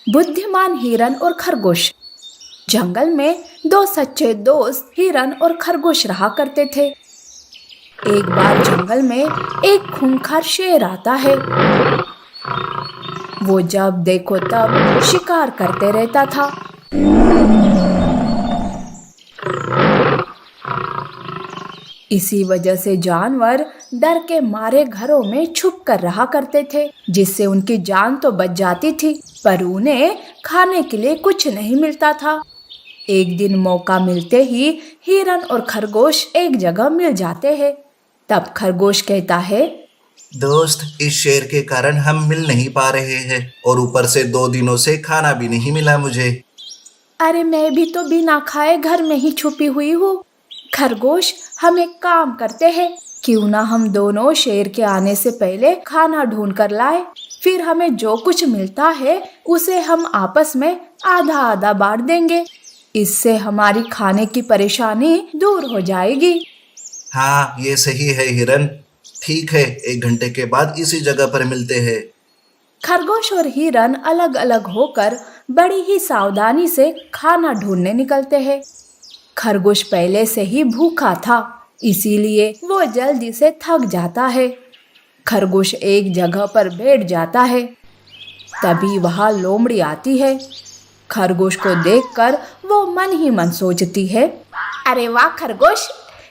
बुद्धिमान हिरन और खरगोश। जंगल में दो सच्चे दोस्त हिरन और खरगोश रहा करते थे। एक बार जंगल में एक खूंखार शेर आता है। वो जब देखो तब शिकार करते रहता था। इसी वजह से जानवर डर के मारे घरों में छुप कर रहा करते थे, जिससे उनकी जान तो बच जाती थी, पर उन्हें खाने के लिए कुछ नहीं मिलता था। एक दिन मौका मिलते ही हिरन और खरगोश एक जगह मिल जाते हैं। तब खरगोश कहता है, दोस्त, इस शेर के कारण हम मिल नहीं पा रहे हैं और ऊपर से 2 दिनों से खाना भी नहीं मिला मुझे। अरे मैं भी तो बिना खाए घर में ही छुपी हुई हूँ। खरगोश, हम एक काम करते हैं, क्यों ना हम दोनों शेर के आने से पहले खाना ढूंढ कर लाए, फिर हमें जो कुछ मिलता है उसे हम आपस में आधा आधा बांट देंगे। इससे हमारी खाने की परेशानी दूर हो जाएगी। हाँ, ये सही है हिरन। ठीक है, 1 घंटे के बाद इसी जगह पर मिलते हैं। खरगोश और हिरन अलग अलग होकर बड़ी ही सावधानी से खाना ढूंढने निकलते हैं। खरगोश पहले से ही भूखा था, इसीलिए वो जल्दी से थक जाता है। खरगोश एक जगह पर बैठ जाता है। तभी वहां लोमड़ी आती है। खरगोश को देखकर वो मन ही मन सोचती है, अरे वाह खरगोश,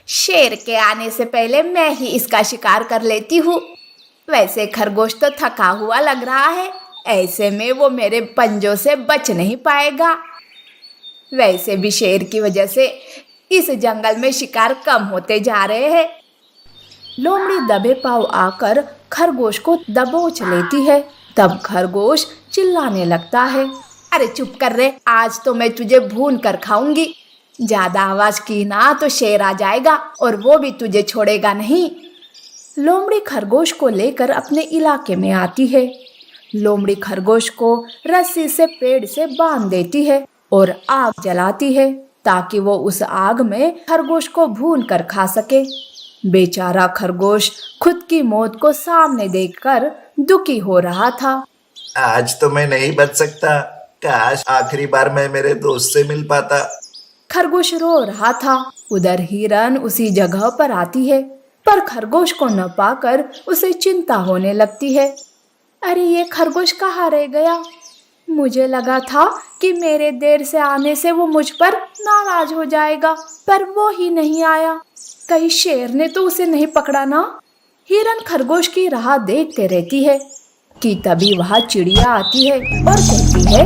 शेर के आने से पहले मैं ही इसका शिकार कर लेती हूँ। वैसे खरगोश तो थका हुआ लग रहा है, ऐसे में वो मेरे पंजों से बच नहीं पाएगा। वैसे भी शेर की वजह से इस जंगल में शिकार कम होते जा रहे हैं। लोमड़ी दबे पांव आकर खरगोश को दबोच लेती है। तब खरगोश चिल्लाने लगता है, अरे चुप कर रे, आज तो मैं तुझे भून कर खाऊंगी। ज्यादा आवाज की ना तो शेर आ जाएगा और वो भी तुझे छोड़ेगा नहीं। लोमड़ी खरगोश को लेकर अपने इलाके में आती है। लोमड़ी खरगोश को रस्सी से पेड़ से बांध देती है और आग जलाती है, ताकि वो उस आग में खरगोश को भून कर खा सके। बेचारा खरगोश खुद की मौत को सामने देखकर दुखी हो रहा था। आज तो मैं नहीं बच सकता। काश आखिरी बार मैं मेरे दोस्त से मिल पाता। खरगोश रो रहा था। उधर हिरन उसी जगह पर आती है, पर खरगोश को न पाकर उसे चिंता होने लगती है। अरे ये खरगोश कहाँ रह गया? मुझे लगा था कि मेरे देर से आने से वो मुझ पर नाराज हो जाएगा, पर वो ही नहीं आया। कहीं शेर ने तो उसे नहीं पकड़ा ना? हिरन खरगोश की राह देखते रहती है कि तभी वहाँ चिड़िया आती है और कहती है,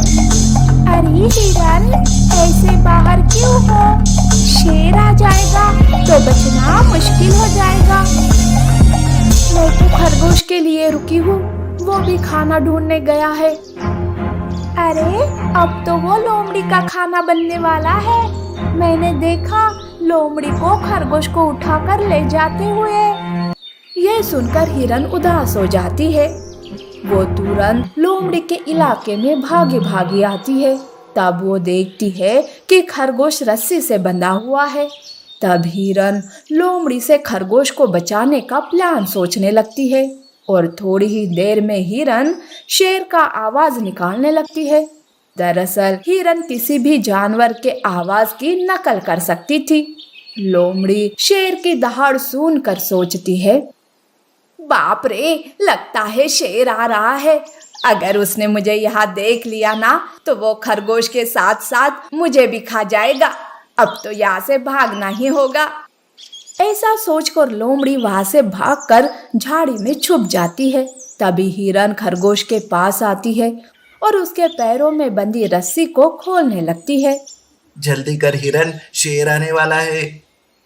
अरे हिरन, ऐसे बाहर क्यों हो? शेर आ जाएगा तो बचना मुश्किल हो जाएगा। मैं तो खरगोश के लिए रुकी हूँ, वो भी खाना ढूंढने गया है। अरे अब तो वो लोमड़ी का खाना बनने वाला है। मैंने देखा लोमड़ी को खरगोश को उठाकर ले जाते हुए। यह सुनकर हिरन उदास हो जाती है। वो तुरंत लोमड़ी के इलाके में भागी भागी आती है। तब वो देखती है कि खरगोश रस्सी से बंधा हुआ है। तब हिरन लोमड़ी से खरगोश को बचाने का प्लान सोचने लगती है और थोड़ी ही देर में हिरन शेर का आवाज निकालने लगती है। दरअसल हिरन किसी भी जानवर के आवाज की नकल कर सकती थी। लोमड़ी शेर की दहाड़ सुनकर सोचती है, बाप रे, लगता है शेर आ रहा है। अगर उसने मुझे यहाँ देख लिया ना तो वो खरगोश के साथ साथ मुझे भी खा जाएगा। अब तो यहाँ से भागना ही होगा। ऐसा सोचकर लोमड़ी वहां से भागकर झाड़ी में छुप जाती है। तभी हिरन खरगोश के पास आती है और उसके पैरों में बंधी रस्सी को खोलने लगती है। जल्दी कर हिरन, शेर आने वाला है।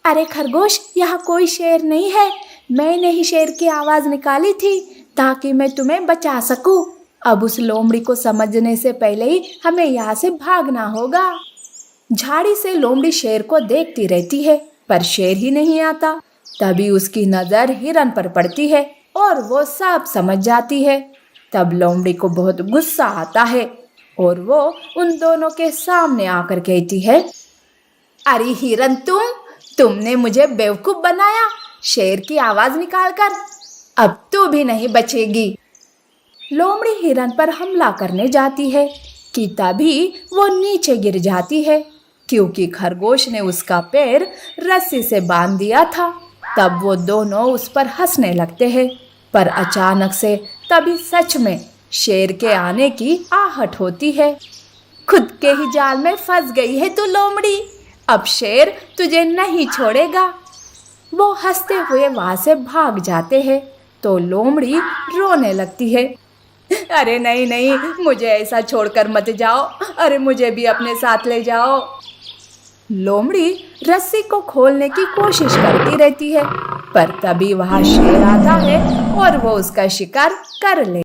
अरे खरगोश, यहाँ कोई शेर नहीं है। मैंने ही शेर की आवाज निकाली थी ताकि मैं तुम्हें बचा सकूं। अब उस लोमड़ी को समझने से पहले ही हमें यहाँ से भागना होगा। झाड़ी से लोमड़ी शेर को देखती रहती है, पर शेर ही नहीं आता। तभी उसकी नजर हिरन पर पड़ती है और वो सब समझ जाती है। तब लोमड़ी को बहुत गुस्सा आता है और वो उन दोनों के सामने आकर कहती है, अरे हिरन, तुमने मुझे बेवकूफ बनाया शेर की आवाज निकालकर। अब तू भी नहीं बचेगी। लोमड़ी हिरन पर हमला करने जाती है। कि तभी वो नीचे गिर जाती है, क्योंकि खरगोश ने उसका पैर रस्सी से बांध दिया था। तब वो दोनों उस पर हंसने लगते हैं, पर अचानक से तभी सच में शेर के आने की आहट होती है। खुद के ही जाल में फंस गई है तू लोमड़ी, अब शेर तुझे नहीं छोड़ेगा। वो हंसते हुए वहां से भाग जाते हैं तो लोमड़ी रोने लगती है। अरे नहीं नहीं, मुझे ऐसा छोड़कर मत जाओ, अरे मुझे भी अपने साथ ले जाओ। लोमड़ी रस्सी को खोलने की कोशिश करती रहती है, पर तभी वहां शेर आता है और वो उसका शिकार कर ले।